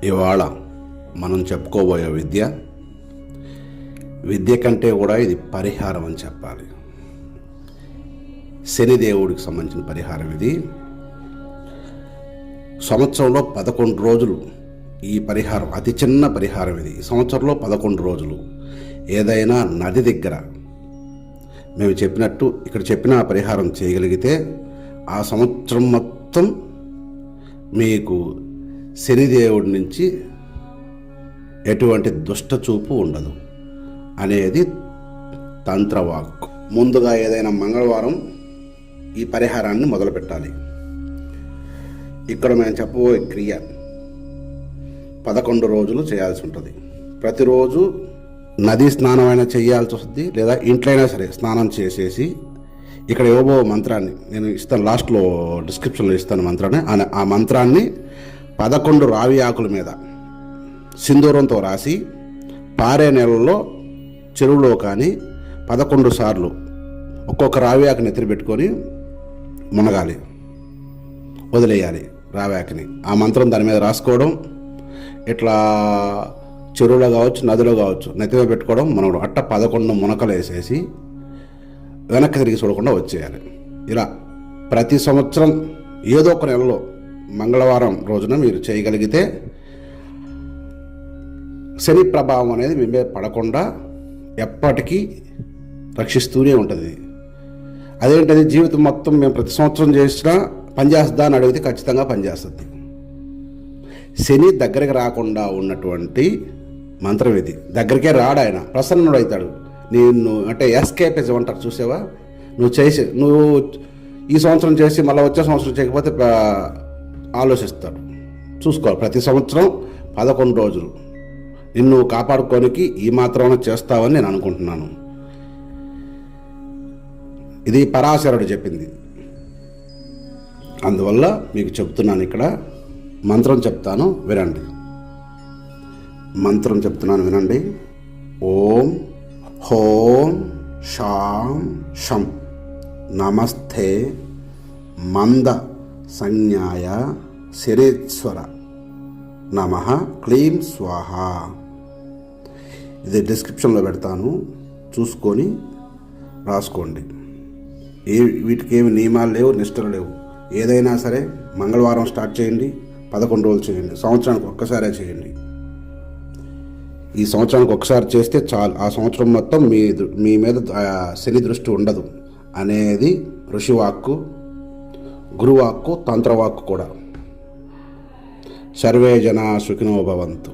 ఇవాళ మనం చెప్పుకోబోయే విద్య కంటే కూడా ఇది పరిహారం అని చెప్పాలి. శనిదేవుడికి సంబంధించిన పరిహారం ఇది. సంవత్సరంలో 11 రోజులు ఈ పరిహారం, అతి చిన్న పరిహారం ఇది. సంవత్సరంలో 11 రోజులు ఏదైనా నది దగ్గర మేము చెప్పినట్టు ఇక్కడ చెప్పిన పరిహారం చేయగలిగితే ఆ సంవత్సరం మొత్తం మీకు శనిదేవుడి నుంచి ఎటువంటి దుష్ట చూపు ఉండదు అనేది తంత్రవాక్కు. ముందుగా ఏదైనా మంగళవారం ఈ పరిహారాన్ని మొదలుపెట్టాలి. ఇక్కడ మేము చెప్పబోయే క్రియ 11 రోజులు చేయాల్సి ఉంటుంది. ప్రతిరోజు నదీ స్నానమైనా చేయాల్సి వస్తుంది, లేదా ఇంట్లో అయినా సరే స్నానం చేసేసి ఇక్కడ ఇవ్వబో మంత్రాన్ని నేను ఇస్తాను, లాస్ట్లో డిస్క్రిప్షన్లో ఇస్తాను మంత్రాన్ని. ఆ మంత్రాన్ని 11 రావి ఆకుల మీద సింధూరంతో రాసి పారే నెలలో చెరువులో కానీ 11 సార్లు ఒక్కొక్క రావి ఆకుని ఎత్తిరి పెట్టుకొని మునగాలి, వదిలేయాలి రావి ఆకుని. ఆ మంత్రం దాని మీద రాసుకోవడం, ఇట్లా చెరువులో కావచ్చు నదిలో కావచ్చు నెత్తిమీద పెట్టుకోవడం, మనం అట్ట 11 మునకలు వేసేసి వెనక్కి తిరిగి చూడకుండా వచ్చేయాలి. ఇలా ప్రతి సంవత్సరం ఏదో ఒక నెలలో మంగళవారం రోజున మీరు చేయగలిగితే శని ప్రభావం అనేది మీ మీద పడకుండా ఎప్పటికీ రక్షిస్తూనే ఉంటుంది. అదేంటది, జీవితం మొత్తం మేము ప్రతి సంవత్సరం చేసినా పనిచేస్తుందా అని అడిగితే ఖచ్చితంగా పనిచేస్తుంది. శని దగ్గరికి రాకుండా ఉన్నటువంటి మంత్రం ఇది. దగ్గరికే రాడు ఆయన, ప్రసన్నుడు అవుతాడు. నేను అంటే ఎస్కేపిజం అంటారు చూసావా, నువ్వు ఈ సంవత్సరం చేసి మళ్ళీ వచ్చే సంవత్సరం చేయకపోతే ఆలోచిస్తాడు. చూసుకోవాలి, ప్రతి సంవత్సరం 11 రోజులు నిన్ను కాపాడుకోనికి ఈ మాత్రం చేస్తావని నేను అనుకుంటున్నాను. ఇది పరాశరుడు చెప్పింది, అందువల్ల మీకు చెప్తున్నాను. ఇక్కడ మంత్రం చెప్తాను వినండి. మంత్రం చెప్తున్నాను వినండి. ఓం హోం శాం షం నమస్తే మంద సంజ్ఞాయ శిరేశ్వర నమః క్లీం స్వాహ. ఇది డిస్క్రిప్షన్లో పెడతాను, చూసుకొని రాసుకోండి. వీటికి ఏమి నియమాలు లేవు, నిష్టలు లేవు. ఏదైనా సరే మంగళవారం స్టార్ట్ చేయండి, 11 రోజులు చేయండి, సంవత్సరానికి ఒక్కసారే చేయండి. ఈ సంవత్సరానికి ఒకసారి చేస్తే చాలు, ఆ సంవత్సరం మొత్తం మీ మీద శని దృష్టి ఉండదు అనేది ఋషివాక్కు, గురువాక్కు, తంత్రవాక్కు కూడా. సర్వే జనా సుఖినో భవంతు.